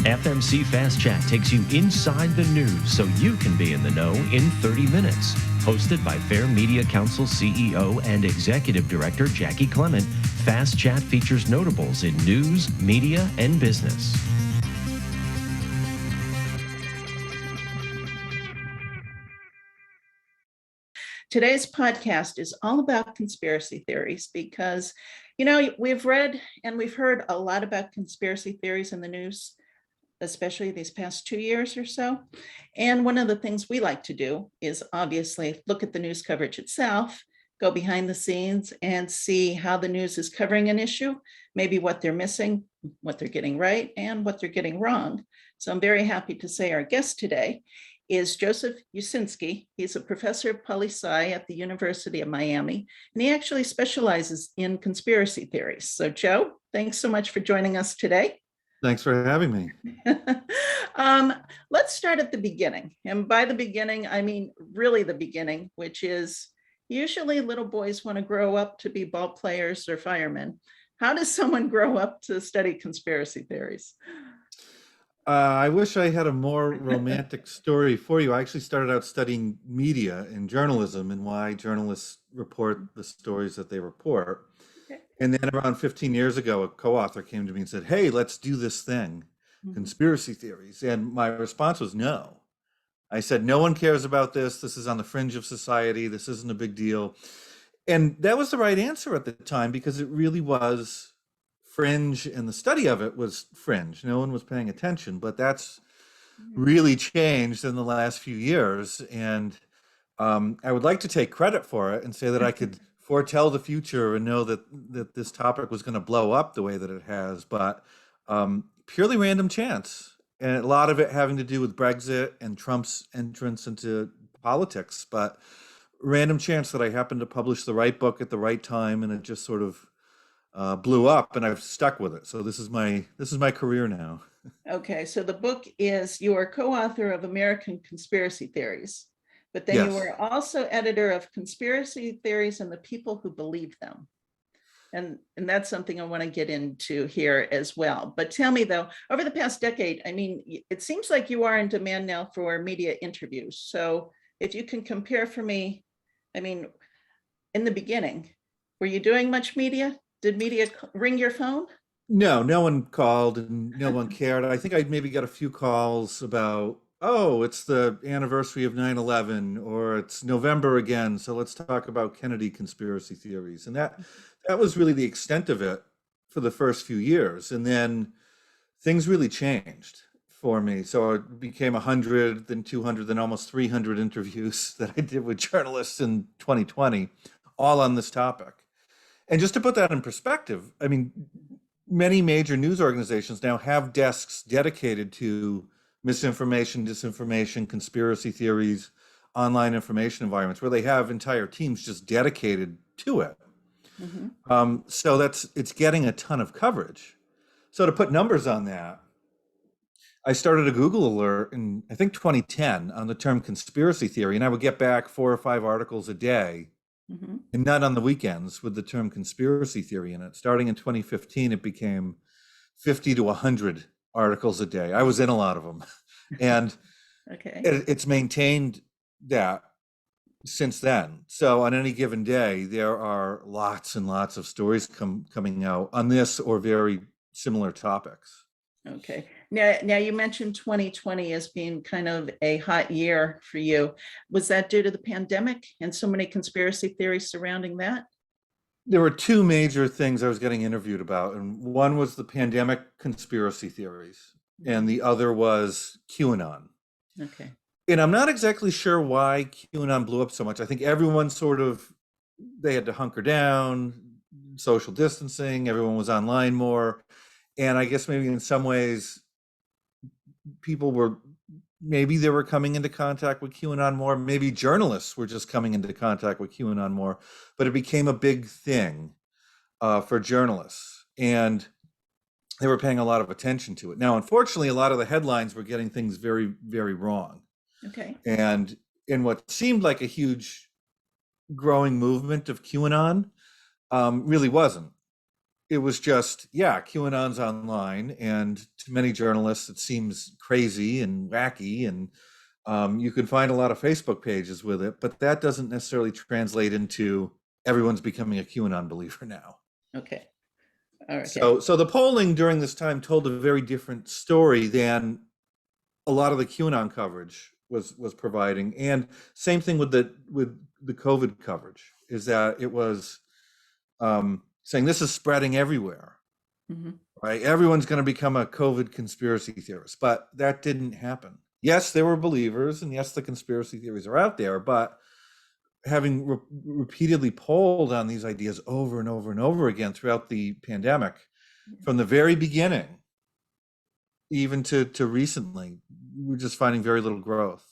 FMC Fast Chat takes you inside the news so you can be in the know in 30 minutes. Hosted by Fair Media Council CEO and Executive Director Jackie Clement, Fast Chat features notables in news, media, and business. Today's podcast is all about conspiracy theories because, we've read and we've heard a lot about conspiracy theories in the news, especially these past 2 years or so. And one of the things we like to do is obviously look at the news coverage itself, go behind the scenes and see how the news is covering an issue, maybe what they're missing, what they're getting right, and what they're getting wrong. So I'm very happy to say our guest today is Joseph Usinski. He's a professor of poli-sci at the University of Miami, and he actually specializes in conspiracy theories. So Joe, thanks so much for joining us today. Thanks for having me. Let's start at the beginning. And by the beginning, I mean really the beginning, which is usually little boys want to grow up to be ball players or firemen. How does someone grow up to study conspiracy theories? I wish I had a more romantic story for you. I actually started out studying media and journalism and why journalists report the stories that they report. Okay. And then around 15 years ago, a co-author came to me and said, "Hey, let's do this thing, conspiracy theories." And my response was no. I said, "No one cares about this. This is on the fringe of society. This isn't a big deal." And that was the right answer at the time because it really was fringe, and the study of it was fringe. No one was paying attention, but that's really changed in the last few years. And I would like to take credit for it and say that I could foretell the future and know that this topic was going to blow up the way that it has, but purely random chance. And a lot of it having to do with Brexit and Trump's entrance into politics, but random chance that I happened to publish the right book at the right time, and it just sort of blew up, and I've stuck with it. So this is my career now. Okay, so the book is, you are co-author of American Conspiracy Theories, but then Yes. you were also editor of Conspiracy Theories and the People Who Believe Them. And that's something I want to get into here as well. But tell me though, over the past decade, I mean, it seems like you are in demand now for media interviews. So if you can compare for me, I mean, in the beginning, were you doing much media? Did media ring your phone? No one called and no one cared. I think I maybe got a few calls about, oh, it's the anniversary of 9/11, or it's November again, so let's talk about Kennedy conspiracy theories. And that was really the extent of it for the first few years. And then things really changed for me. So it became 100, then 200, then almost 300 interviews that I did with journalists in 2020, all on this topic. And just to put that in perspective, I mean, many major news organizations now have desks dedicated to misinformation, disinformation, conspiracy theories, online information environments, where they have entire teams just dedicated to it. So it's getting a ton of coverage. So to put numbers on that, I started a Google alert in, I think, 2010 on the term conspiracy theory, and I would get back 4 or 5 articles a day, and not on the weekends, with the term conspiracy theory in it. Starting in 2015, it became 50 to 100 articles a day. I was in a lot of them. And Okay. it's maintained that since then. So on any given day, there are lots and lots of stories coming out on this or very similar topics. Okay. Now you mentioned 2020 as being kind of a hot year for you. Was that due to the pandemic and so many conspiracy theories surrounding that? There were 2 major things I was getting interviewed about, and one was the pandemic conspiracy theories, and the other was QAnon. Okay. And I'm not exactly sure why QAnon blew up so much. I think everyone they had to hunker down, social distancing, everyone was online more. And I guess maybe in some ways, maybe they were coming into contact with QAnon more. Maybe journalists were just coming into contact with QAnon more, but it became a big thing for journalists, and they were paying a lot of attention to it. Now, unfortunately, a lot of the headlines were getting things very, very wrong. Okay. And in what seemed like a huge growing movement of QAnon, really wasn't. it was just, yeah, QAnon's online, and to many journalists, it seems crazy and wacky, and you can find a lot of Facebook pages with it, but that doesn't necessarily translate into everyone's becoming a QAnon believer now. Okay. Okay. So the polling during this time told a very different story than a lot of the QAnon coverage was providing, and same thing with the COVID coverage, is that it was saying this is spreading everywhere, right? Everyone's going to become a COVID conspiracy theorist, but that didn't happen. Yes, there were believers, and yes, the conspiracy theories are out there, but having repeatedly polled on these ideas over and over and over again throughout the pandemic, from the very beginning, even to recently, we're just finding very little growth.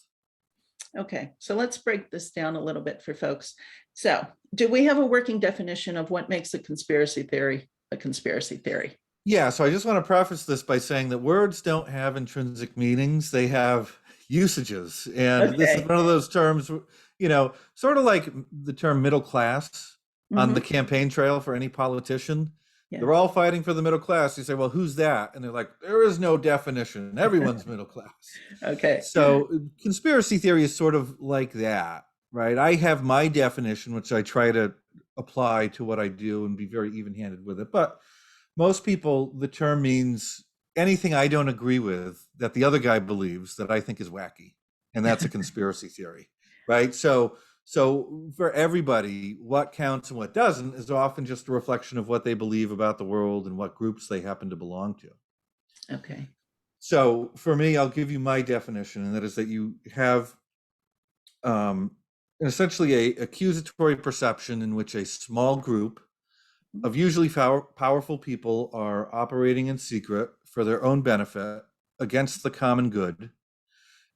Okay, so let's break this down a little bit for folks. So, do we have a working definition of what makes a conspiracy theory a conspiracy theory? Yeah, so I just want to preface this by saying that words don't have intrinsic meanings, they have usages. And this is one of those terms, sort of like the term middle class on the campaign trail for any politician. Yeah. They're all fighting for the middle class. You say, well, who's that? And they're like, there is no definition. Everyone's middle class. Okay. So conspiracy theory is sort of like that, right? I have my definition, which I try to apply to what I do and be very even-handed with it. But most people, the term means anything I don't agree with that the other guy believes that I think is wacky. And that's a conspiracy theory, right? So for everybody, what counts and what doesn't is often just a reflection of what they believe about the world and what groups they happen to belong to. Okay. So for me, I'll give you my definition, and that is that you have essentially a accusatory perception in which a small group of usually powerful people are operating in secret for their own benefit against the common good,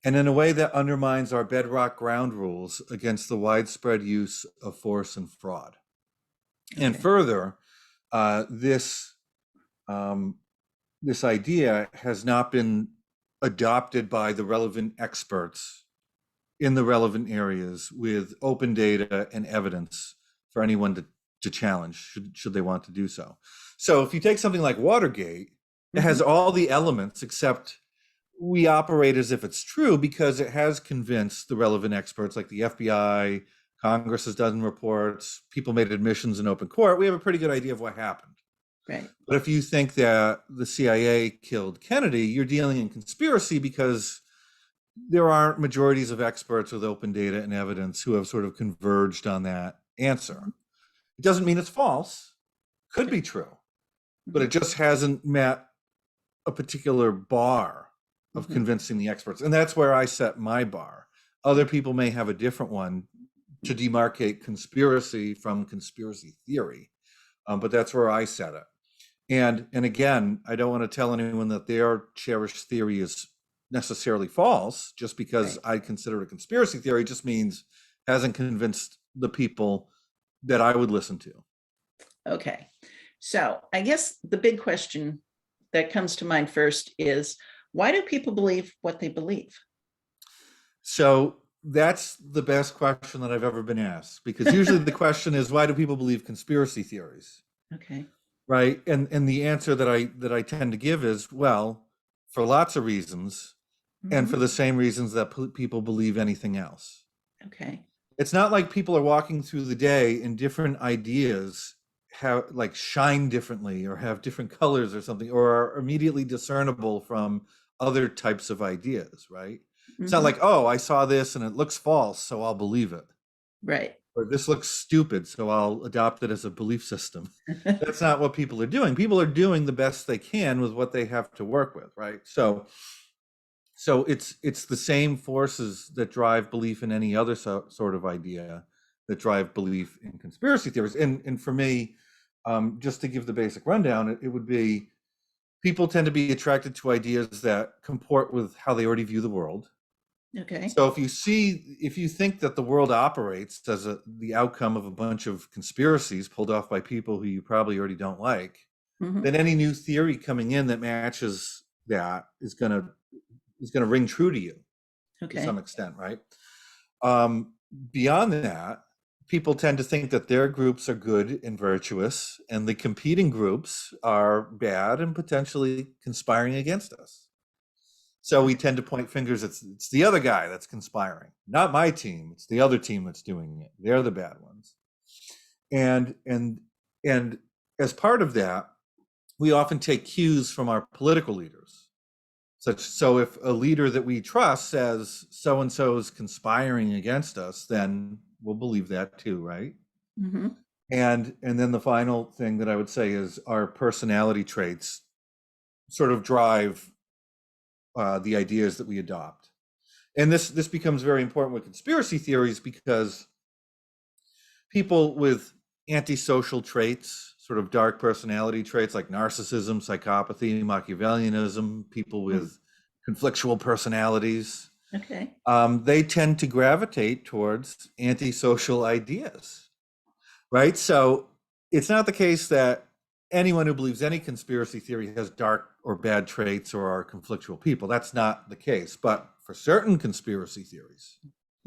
and in a way that undermines our bedrock ground rules against the widespread use of force and fraud. Okay. And further, this idea has not been adopted by the relevant experts in the relevant areas with open data and evidence for anyone to challenge, should they want to do so. So if you take something like Watergate, it has all the elements, except we operate as if it's true because it has convinced the relevant experts like the FBI, Congress has done reports, people made admissions in open court. We have a pretty good idea of what happened. Right. But if you think that the CIA killed Kennedy, you're dealing in conspiracy because there aren't majorities of experts with open data and evidence who have sort of converged on that answer. It doesn't mean it's false. Could be true, but it just hasn't met a particular bar of convincing the experts. And that's where I set my bar. Other people may have a different one to demarcate conspiracy from conspiracy theory, but that's where I set it. And again, I don't want to tell anyone that their cherished theory is necessarily false. Just because I consider it a conspiracy theory just means hasn't convinced the people that I would listen to. Okay. So I guess the big question that comes to mind first is, why do people believe what they believe? So that's the best question that I've ever been asked, because usually the question is, why do people believe conspiracy theories? Okay. Right. And the answer that I tend to give is, well, for lots of reasons, and for the same reasons that people believe anything else. Okay. It's not like people are walking through the day and different ideas have like shine differently or have different colors or something, or are immediately discernible from other types of ideas, right? It's not like, oh, I saw this and it looks false, so I'll believe it. Right. Or this looks stupid, so I'll adopt it as a belief system. That's not what people are doing. People are doing the best they can with what they have to work with, right? So it's the same forces that drive belief in any other sort of idea that drive belief in conspiracy theories. And for me, just to give the basic rundown, it would be people tend to be attracted to ideas that comport with how they already view the world. Okay. So if you think that the world operates as the outcome of a bunch of conspiracies pulled off by people who you probably already don't like, then any new theory coming in that matches that is going to ring true to you to some extent, right? Beyond that, people tend to think that their groups are good and virtuous, and the competing groups are bad and potentially conspiring against us. So we tend to point fingers. It's the other guy that's conspiring, not my team. It's the other team that's doing it. They're the bad ones. And as part of that, we often take cues from our political leaders. So if a leader that we trust says so and so is conspiring against us, then we'll believe that too, right? Mm-hmm. And then the final thing that I would say is our personality traits sort of drive the ideas that we adopt. And this becomes very important with conspiracy theories, because people with antisocial traits, sort of dark personality traits like narcissism, psychopathy, Machiavellianism, people with conflictual personalities, Okay. they tend to gravitate towards antisocial ideas, right? So it's not the case that anyone who believes any conspiracy theory has dark or bad traits or are conflictual people. That's not the case. But for certain conspiracy theories,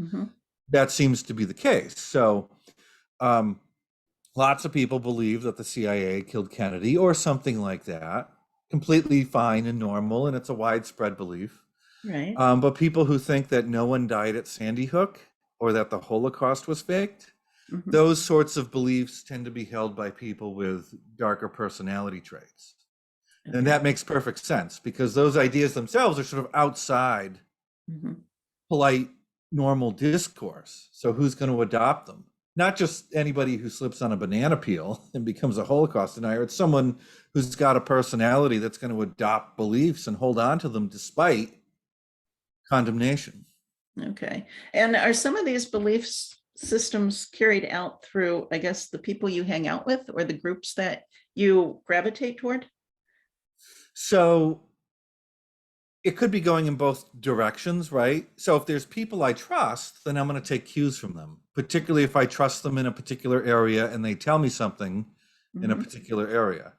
Mm-hmm. that seems to be the case. So lots of people believe that the CIA killed Kennedy or something like that. Completely fine and normal, and it's a widespread belief. Right. But people who think that no one died at Sandy Hook or that the Holocaust was faked, Mm-hmm. those sorts of beliefs tend to be held by people with darker personality traits. Okay. And that makes perfect sense, because those ideas themselves are sort of outside Mm-hmm. polite, normal discourse. So who's going to adopt them? Not just anybody who slips on a banana peel and becomes a Holocaust denier. It's someone who's got a personality that's going to adopt beliefs and hold on to them despite condemnation. Okay. And are some of these beliefs systems carried out through, I guess, the people you hang out with or the groups that you gravitate toward? So it could be going in both directions, right? So if there's people I trust, then I'm going to take cues from them, particularly if I trust them in a particular area and they tell me something in a Mm-hmm. particular area.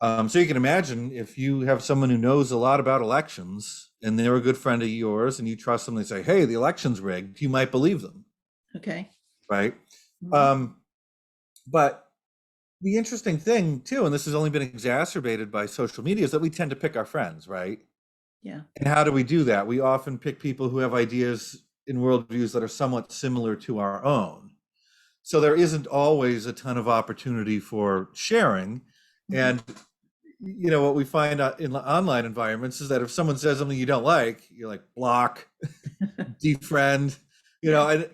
So you can imagine if you have someone who knows a lot about elections and they're a good friend of yours and you trust them, they say, hey, the election's rigged, you might believe them, Okay. right? Mm-hmm. But the interesting thing too, and this has only been exacerbated by social media, is that we tend to pick our friends, right? Yeah. And how do we do that? We often pick people who have ideas and worldviews that are somewhat similar to our own. So there isn't always a ton of opportunity for sharing. Mm-hmm. And what we find out in online environments is that if someone says something you don't like, you're like, block, defriend, and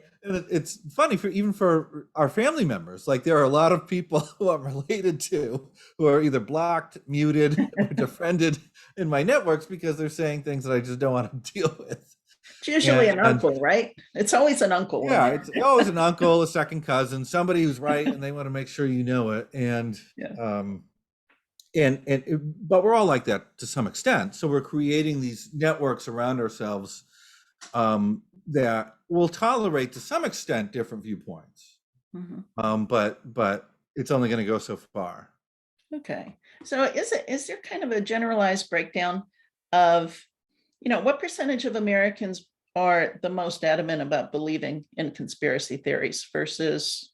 it's funny even for our family members. Like there are a lot of people who I'm related to who are either blocked, muted, or defriended in my networks because they're saying things that I just don't want to deal with. It's usually an And uncle, right? It's always an uncle. yeah, it's always an uncle, a second cousin, somebody who's right, and they want to make sure you know it. And Yeah. but we're all like that to some extent. So we're creating these networks around ourselves that will tolerate to some extent different viewpoints. Mm-hmm. But it's only going to go so far. Okay. So is there kind of a generalized breakdown of, what percentage of Americans are the most adamant about believing in conspiracy theories versus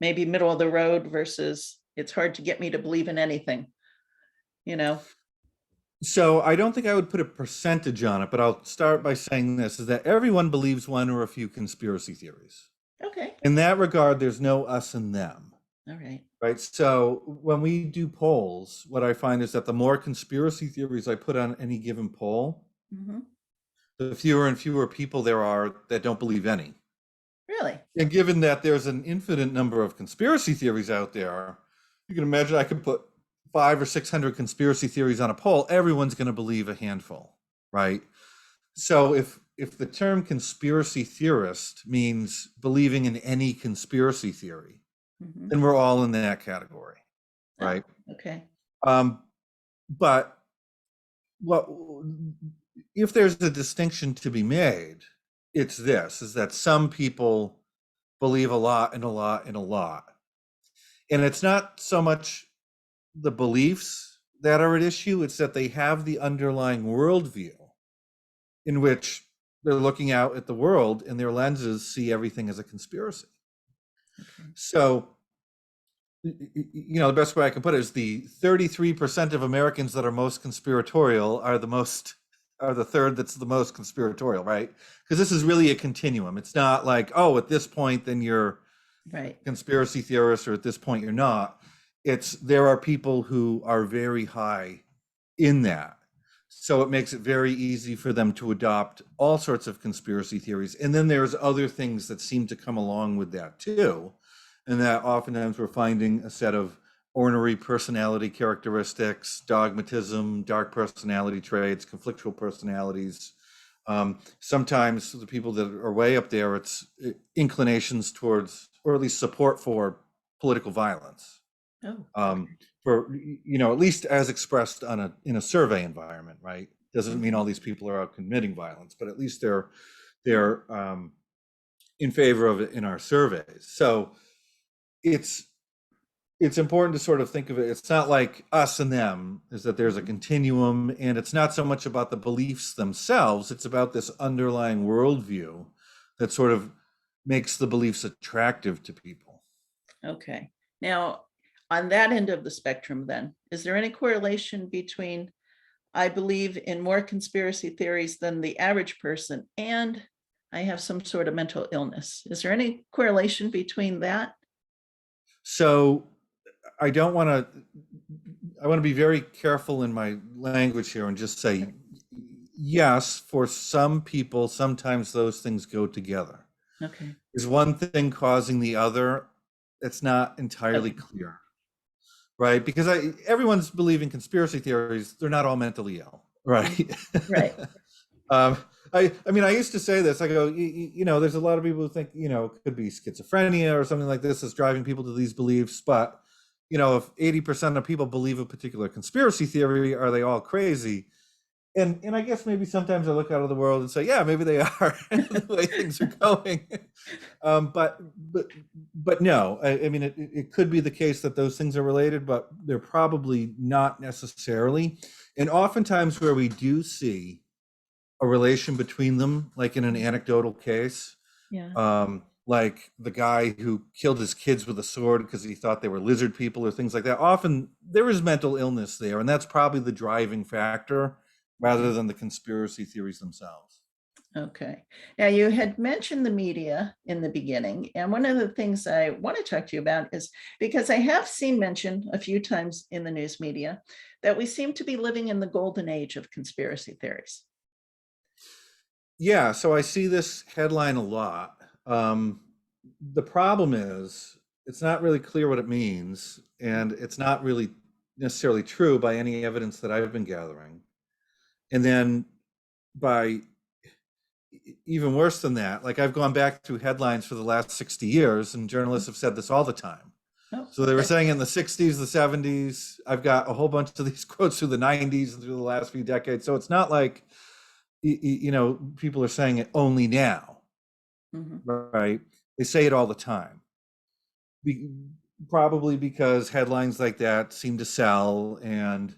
maybe middle of the road versus it's hard to get me to believe in anything, So I don't think I would put a percentage on it, but I'll start by saying this, is that everyone believes one or a few conspiracy theories. Okay. In that regard, there's no us and them. All right. Right. So when we do polls, what I find is that the more conspiracy theories I put on any given poll, Mm-hmm. the fewer and fewer people there are that don't believe any. Really? And given that there's an infinite number of conspiracy theories out there, you can imagine I could put 500 or 600 conspiracy theories on a poll. Everyone's going to believe a handful, right? So if the term conspiracy theorist means believing in any conspiracy theory, Mm-hmm. then we're all in that category, right? Oh, okay. But what if there's a distinction to be made? It's this: is that some people believe a lot and a lot and a lot, and it's not so much the beliefs that are at issue; it's that they have the underlying worldview in which they're looking out at the world and their lenses see everything as a conspiracy. Okay. So, the best way I can put it is the 33% of Americans that are most conspiratorial are the third that's the most conspiratorial, right? Because this is really a continuum. It's not like, oh, at this point, then you're Right. conspiracy theorist, or at this point, you're not. There are people who are very high in that. So it makes it very easy for them to adopt all sorts of conspiracy theories. And then there's other things that seem to come along with that too. And that oftentimes we're finding a set of ornery personality characteristics, dogmatism, dark personality traits, conflictual personalities. Sometimes the people that are way up there, it's inclinations towards, or at least support for political violence. Oh, Um, okay. for at least as expressed in a survey environment, right? Doesn't mean Mhm. all these people are out committing violence, but at least they're in favor of it in our surveys. So it's it's important to sort of think of it. It's not like us and them, is that there's a Mhm. continuum, and it's not so much about the beliefs themselves. It's about this underlying worldview that sort of makes the beliefs attractive to people. Okay. Now, on that end of the spectrum, then, is there any correlation between I believe in more conspiracy theories than the average person, and I have some sort of mental illness? Is there any correlation between that? So I don't want to, I want to be very careful in my language here and just say, yes, for some people, sometimes those things go together. Okay. Is one thing causing the other? It's not entirely Okay. clear, right? Because everyone's believing conspiracy theories, they're not all mentally ill, right? Right. um, I mean, I used to say this. I go, there's a lot of people who think, it could be schizophrenia or something like this is driving people to these beliefs. But, if 80% of people believe a particular conspiracy theory, are they all crazy? And I guess maybe sometimes I look out of the world and say, yeah, maybe they are the way things are going. But no, I mean, it could be the case that those things are related, but they're probably not necessarily. And oftentimes where we do see a relation between them, like in an anecdotal case, Yeah. like the guy who killed his kids with a sword because he thought they were lizard people or things like that. Often there is mental illness there, and that's probably the driving factor rather than the conspiracy theories themselves. Okay. Now, you had mentioned the media in the beginning, and one of the things I want to talk to you about is because I have seen mention a few times in the news media that we seem to be living in the golden age of conspiracy theories. Yeah, so I see this headline a lot. The problem is it's not really clear what it means, and it's not really necessarily true by any evidence that I've been gathering. And then by even worse than that, like I've gone back through headlines for the last 60 years, and journalists have said this all the time. Oh, So they were okay. saying in the 60s, the 70s. I've got a whole bunch of these quotes through the 90s and through the last few decades. So it's not like, people are saying it only now, Mhm. right? They say it all the time. Be, Probably because headlines like that seem to sell, and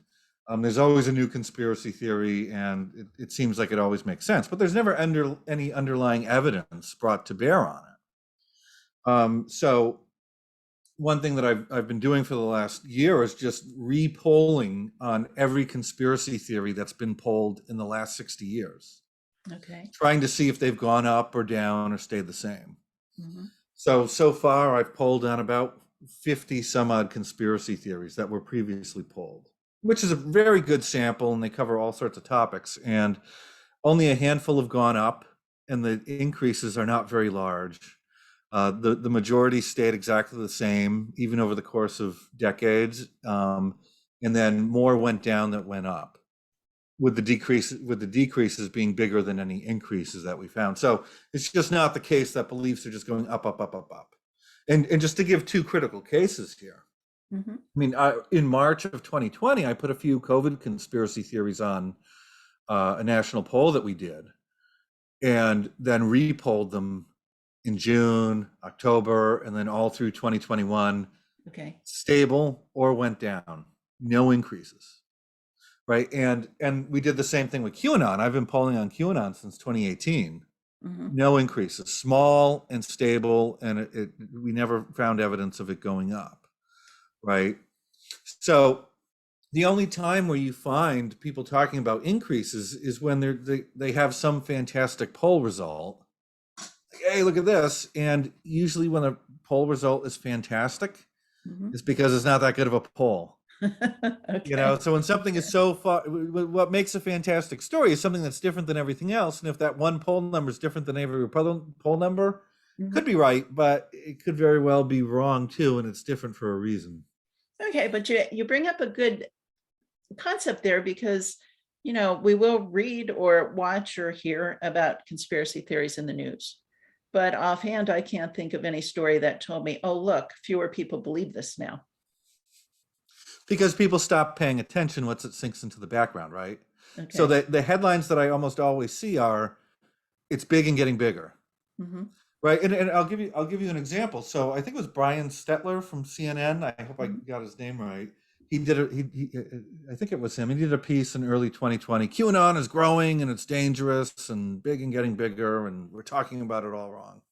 there's always a new conspiracy theory, and it seems like it always makes sense. But there's never any underlying evidence brought to bear on it. So one thing that I've been doing for the last year is just re-polling on every conspiracy theory that's been polled in the last 60 years, Okay. trying to see if they've gone up or down or stayed the same. Mhm. So far, I've polled on about 50 some odd conspiracy theories that were previously polled, which is a very good sample, and they cover all sorts of topics. And only a handful have gone up, and the increases are not very large. The majority stayed exactly the same, even over the course of decades. And then more went down than went up, with the decreases being bigger than any increases that we found. So it's just not the case that beliefs are just going up, up, up, up, up. And just to give two critical cases here, Mhm. I mean, in March of 2020, I put a few COVID conspiracy theories on a national poll that we did, and then repolled them in June, October, and then all through 2021, Okay. stable or went down, no increases. Right. And we did the same thing with QAnon. I've been polling on QAnon since 2018. Mhm. No increases, small and stable, and we never found evidence of it going up, right? So the only time where you find people talking about increases is when they have some fantastic poll result. Hey, look at this. And usually when a poll result is fantastic, Mhm. it's because it's not that good of a poll. Okay. So when something is so far, what makes a fantastic story is something that's different than everything else. And if that one poll number is different than every poll number, could Mhm. be right, but it could very well be wrong too, and it's different for a reason. Okay, but you bring up a good concept there because, we will read or watch or hear about conspiracy theories in the news. But offhand, I can't think of any story that told me, oh, look, fewer people believe this now. Because people stop paying attention once it sinks into the background, right? So Okay. the headlines that I almost always see are, it's big and getting bigger. Mhm. Right, and I'll give you an example. So I think it was Brian Stetler from CNN. I hope I Mhm. got his name right. He did it. I think it was him. He did a piece in early 2020. QAnon is growing and it's dangerous and big and getting bigger, and we're talking about it all wrong.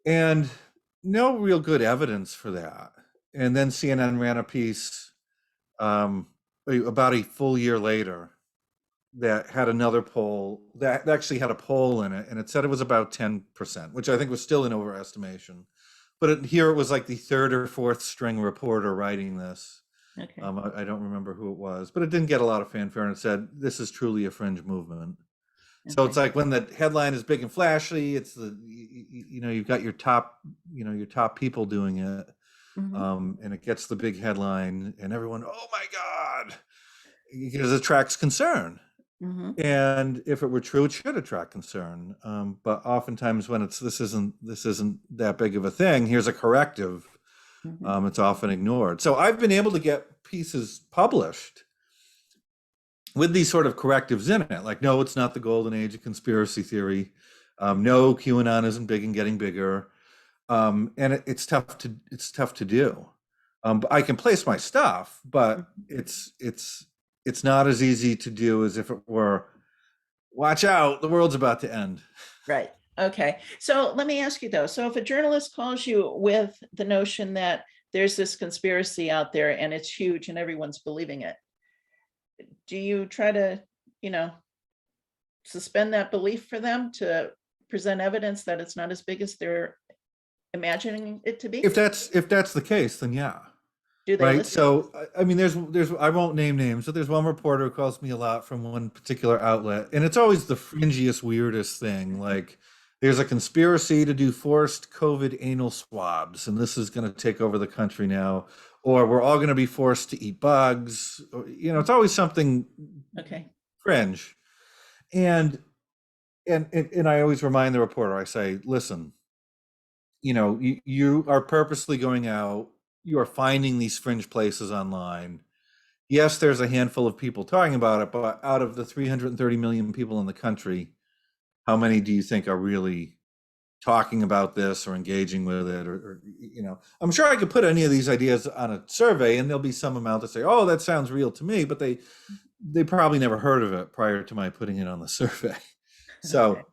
And no real good evidence for that. And then CNN ran a piece um, about a full year later that had another poll that actually had a poll in it, and it said it was about 10%, which I think was still an overestimation. But here it was like the third or fourth string reporter writing this. Okay. I don't remember who it was, but it didn't get a lot of fanfare, and it said, "This is truly a fringe movement." So it's Okay. like when the headline is big and flashy, it's you've got your top people doing it, Mhm. and it gets the big headline, and everyone, oh my God, because it attracts concern. Mhm. And if it were true, it should attract concern. But oftentimes, when this isn't that big of a thing, here's a corrective. Mhm. It's often ignored. So I've been able to get pieces published with these sort of correctives in it, like, no, it's not the golden age of conspiracy theory. No, QAnon isn't big and getting bigger. And it's tough to do. But I can place my stuff, but Mhm. it's not as easy to do as if it were, watch out, the world's about to end. Right. Okay. So let me ask you though. So if a journalist calls you with the notion that there's this conspiracy out there and it's huge and everyone's believing it, do you try to, you know, suspend that belief for them to present evidence that it's not as big as they're imagining it to If be? that's the case, then yeah. Do they Right. listen? So I mean, there's I won't name names, but there's one reporter who calls me a lot from one particular outlet, and it's always the fringiest, weirdest thing. Like, there's a conspiracy to do forced COVID anal swabs, and this is going to take over the country now, or we're all going to be forced to eat bugs. Or, it's always something Okay. fringe. And and I always remind the reporter, I say, listen, you are purposely going out, you are finding these fringe places online. Yes, there's a handful of people talking about it, but out of the 330 million people in the country, how many do you think are really talking about this or engaging with it? Or I'm sure I could put any of these ideas on a survey, and there'll be some amount to say, oh, that sounds real to me, but they probably never heard of it prior to my putting it on the survey. Okay. So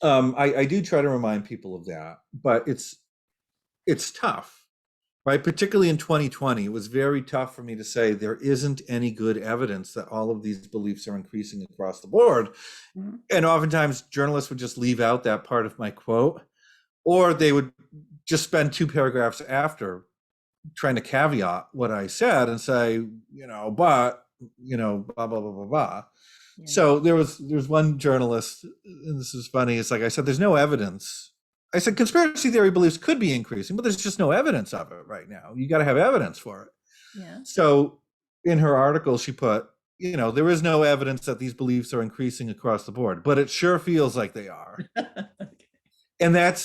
I do try to remind people of that, but it's tough, right? Particularly in 2020, it was very tough for me to say there isn't any good evidence that all of these beliefs are increasing across the board. Mhm. And oftentimes journalists would just leave out that part of my quote, or they would just spend two paragraphs after trying to caveat what I said and say, but, blah, blah, blah, blah, blah. Yeah. So there's one journalist, and this is funny. It's like I said, there's no evidence. I said conspiracy theory beliefs could be increasing, but there's just no evidence of it right now. You got to have evidence for it. Yeah. So in her article, she put, there is no evidence that these beliefs are increasing across the board, but it sure feels like they are. And that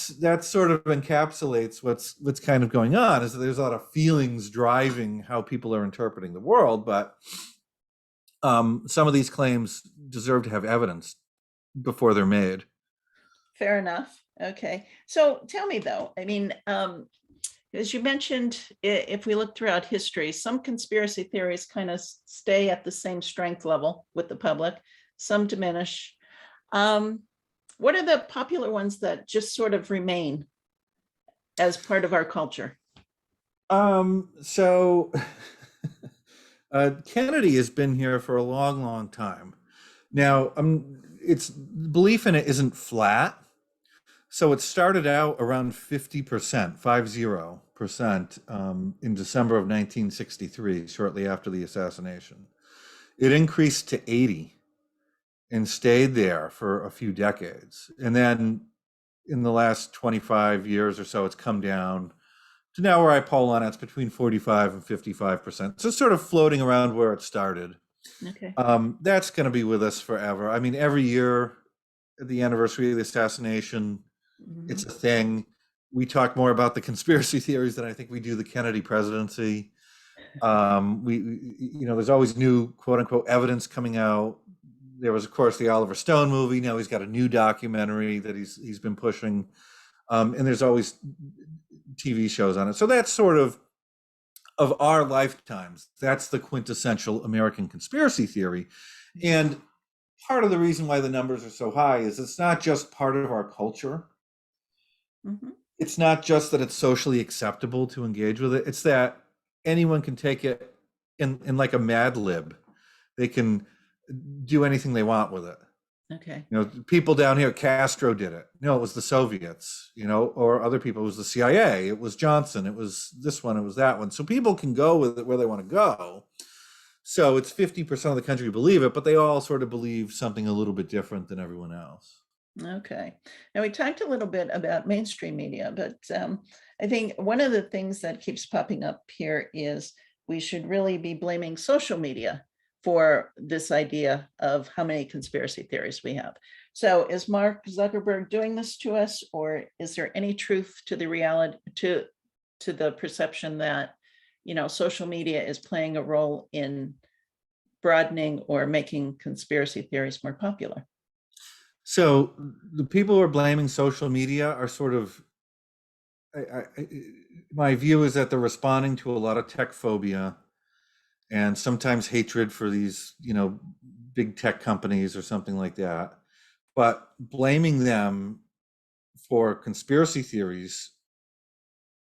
sort of encapsulates what's kind of going on, is that there's a lot of feelings driving how people are interpreting the world, but some of these claims deserve to have evidence before they're made. Fair enough. Okay. So tell me though, I mean, as you mentioned, if we look throughout history, some conspiracy theories kind of stay at the same strength level with the public, some diminish. Um, What are the popular ones that just sort of remain as part of our culture? So Kennedy has been here for a long, long time. Now, its belief in it isn't flat. So it started out around 50%, 50%, in December of 1963, shortly after the assassination. It increased to 80 and stayed there for a few decades. And then in the last 25 years or so, it's come down to now where I poll on it, it's between 45 and 55%. So it's sort of floating around where it started. Okay. That's going to be with us forever. I mean, every year at the anniversary of the assassination, it's a thing. We talk more about the conspiracy theories than I think we do the Kennedy presidency. There's always new quote unquote evidence coming out. There was, of course, the Oliver Stone movie. Now he's got a new documentary that he's been pushing, and there's always TV shows on it. So that's sort of our lifetimes. That's the quintessential American conspiracy theory, and part of the reason why the numbers are so high is it's not just part of our culture. Mm-hmm. It's not just that it's socially acceptable to engage with it. It's that anyone can take it in like a Mad Lib. They can do anything they want with it. Okay. People down here, Castro did it. No, it was the Soviets, or other people. It was the CIA. It was Johnson. It was this one. It was that one. So people can go with it where they want to go. So it's 50% of the country believe it, but they all sort of believe something a little bit different than everyone else. Okay. Now we talked a little bit about mainstream media, but I think one of the things that keeps popping up here is we should really be blaming social media for this idea of how many conspiracy theories we have. So is Mark Zuckerberg doing this to us, or is there any truth to the reality, to the perception that, social media is playing a role in broadening or making conspiracy theories more popular? So the people who are blaming social media are sort of, my view is that they're responding to a lot of tech phobia and sometimes hatred for these, big tech companies or something like that. But blaming them for conspiracy theories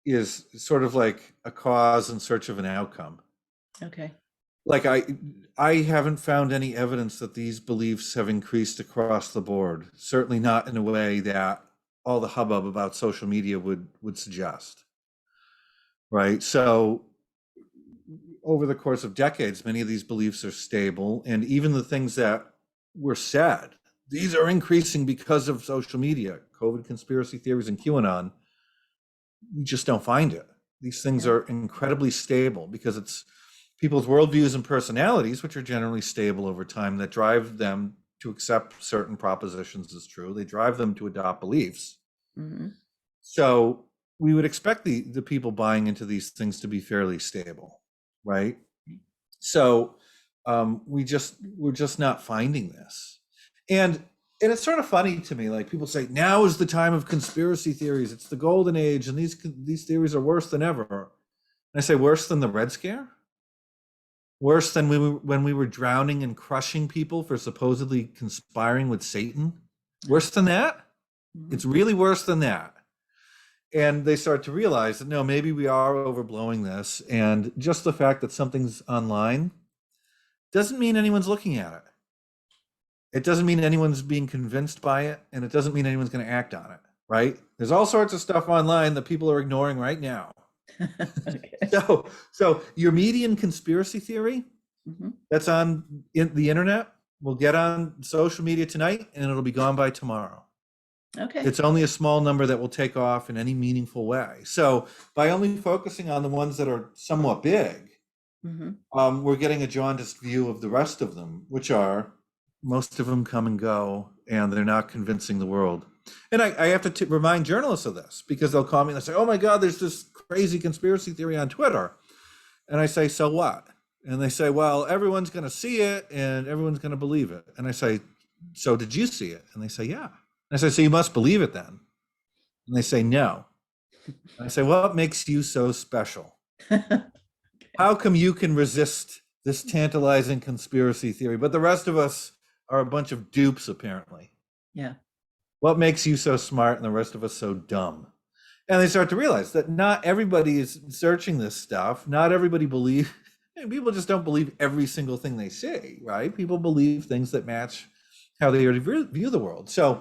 is sort of like a cause in search of an outcome. Okay. Like I haven't found any evidence that these beliefs have increased across the board. Certainly not in a way that all the hubbub about social media would suggest. Right. So over the course of decades, many of these beliefs are stable, and even the things that were said, these are increasing because of social media, COVID conspiracy theories and QAnon. You just don't find it. These things are incredibly stable because it's people's worldviews and personalities, which are generally stable over time, that drive them to accept certain propositions as true. They drive them to adopt beliefs. Mm-hmm. So we would expect the people buying into these things to be fairly stable, right? So we're just not finding this. And it's sort of funny to me, like people say, now is the time of conspiracy theories. It's the golden age, and these theories are worse than ever. And I say, worse than the Red Scare? Worse than when we were drowning and crushing people for supposedly conspiring with Satan? Worse than that? Mm-hmm. It's really worse than that. And they start to realize that, no, maybe we are overblowing this. And just the fact that something's online doesn't mean anyone's looking at it. It doesn't mean anyone's being convinced by it. And it doesn't mean anyone's going to act on it, right? There's all sorts of stuff online that people are ignoring right now. Okay. So your median conspiracy theory that's on the internet will get on social media tonight, and it'll be gone by tomorrow. Okay. It's only a small number that will take off in any meaningful way. So by only focusing on the ones that are somewhat big, we're getting a jaundiced view of the rest of them, which are, most of them come and go, and they're not convincing the world. And I have to remind journalists of this, because they'll call me and they'll say, oh my God, there's this crazy conspiracy theory on Twitter. And I say, so what? And they say, well, everyone's going to see it and everyone's going to believe it. And I say, so did you see it? And they say, yeah. And I say, so you must believe it then. And they say, no. And I say, well, what makes you so special? How come you can resist this tantalizing conspiracy theory, but the rest of us are a bunch of dupes, apparently? Yeah. What makes you so smart and the rest of us so dumb? And they start to realize that not everybody is searching this stuff. Not everybody people just don't believe every single thing they say, right? People believe things that match how they already view the world. So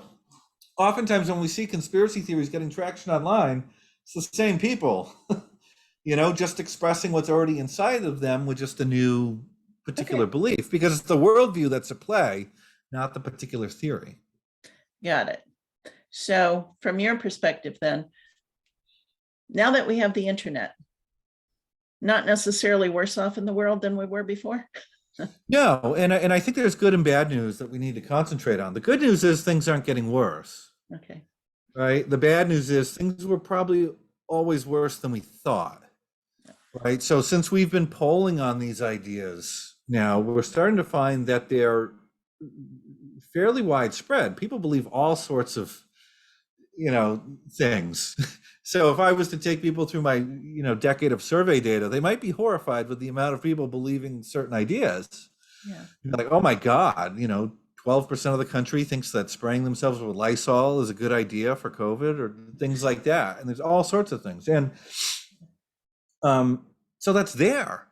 oftentimes when we see conspiracy theories getting traction online, it's the same people, just expressing what's already inside of them with just a new particular belief, because it's the worldview that's at play, not the particular theory. Got it. So from your perspective then, now that we have the internet, not necessarily worse off in the world than we were before? No, and I think there's good and bad news that we need to concentrate on. The good news is things aren't getting worse. Okay. Right? The bad news is things were probably always worse than we thought. Right? So since we've been polling on these ideas now, we're starting to find that they're fairly widespread. People believe all sorts of, things. So if I was to take people through my, decade of survey data, they might be horrified with the amount of people believing certain ideas. Yeah. Like, oh my God, 12% of the country thinks that spraying themselves with Lysol is a good idea for COVID, or things like that. And there's all sorts of things. And so that's there.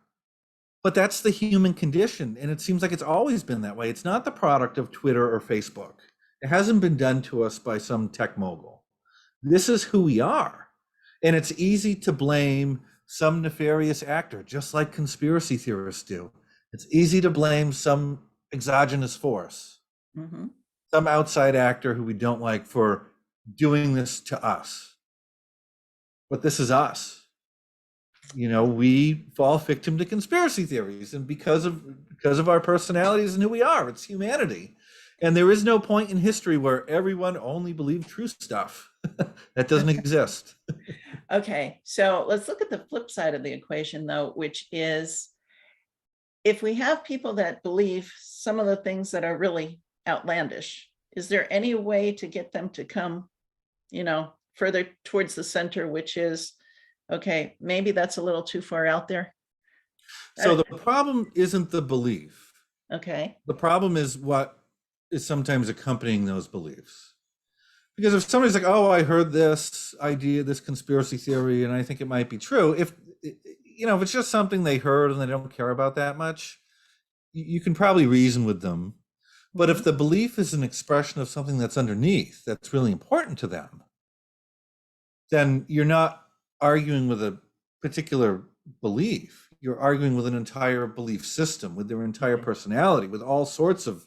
But that's the human condition. And it seems like it's always been that way. It's not the product of Twitter or Facebook. It hasn't been done to us by some tech mogul. This is who we are. And it's easy to blame some nefarious actor, just like conspiracy theorists do. It's easy to blame some exogenous force, some outside actor who we don't like, for doing this to us. But this is us. We fall victim to conspiracy theories, and because of our personalities and who we are, it's humanity. And there is no point in history where everyone only believed true stuff. That doesn't exist. Okay, so let's look at the flip side of the equation, though, which is if we have people that believe some of the things that are really outlandish, is there any way to get them to come, further towards the center, which is, okay, maybe that's a little too far out there? So the problem isn't the belief. Okay. The problem is what is sometimes accompanying those beliefs. Because if somebody's like, oh, I heard this idea, this conspiracy theory, and I think it might be true, if it's just something they heard and they don't care about that much, you can probably reason with them. But if the belief is an expression of something that's underneath, that's really important to them, then you're not arguing with a particular belief. You're arguing with an entire belief system, with their entire personality, with all sorts of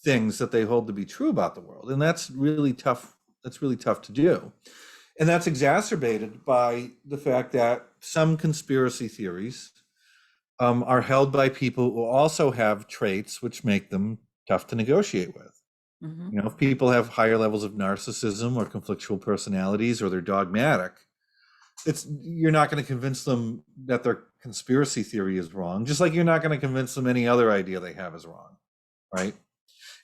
things that they hold to be true about the world. And that's really tough. That's really tough to do. And that's exacerbated by the fact that some conspiracy theories are held by people who also have traits which make them tough to negotiate with. If people have higher levels of narcissism or conflictual personalities, or they're dogmatic, you're not going to convince them that their conspiracy theory is wrong, just like you're not going to convince them any other idea they have is wrong, right?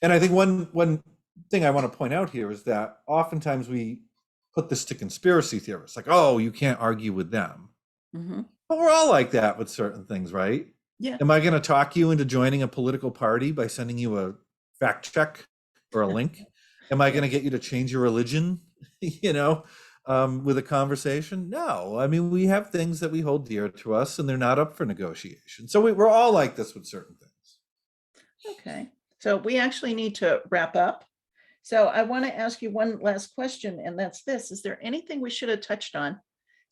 And I think one thing I want to point out here is that oftentimes we put this to conspiracy theorists, like, oh, you can't argue with them. But we're all like that with certain things, right? Yeah. Am I going to talk you into joining a political party by sending you a fact check or a link? Am I going to get you to change your religion, with a conversation? No. I mean, we have things that we hold dear to us, and they're not up for negotiation. So we're all like this with certain things. Okay. So we actually need to wrap up. So I want to ask you one last question, and that's this. Is there anything we should have touched on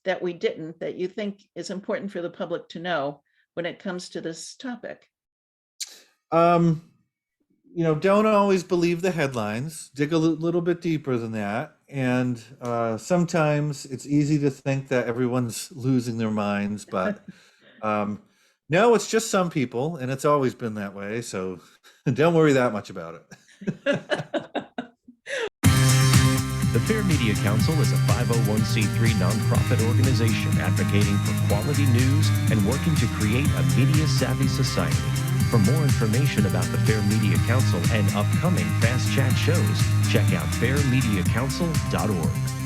that we didn't, that you think is important for the public to know when it comes to this topic? Don't always believe the headlines. Dig a little bit deeper than that. And sometimes it's easy to think that everyone's losing their minds, but no, it's just some people, and it's always been that way. So don't worry that much about it. The Fair Media Council is a 501c3 nonprofit organization advocating for quality news and working to create a media-savvy society. For more information about the Fair Media Council and upcoming Fast Chat shows, check out fairmediacouncil.org.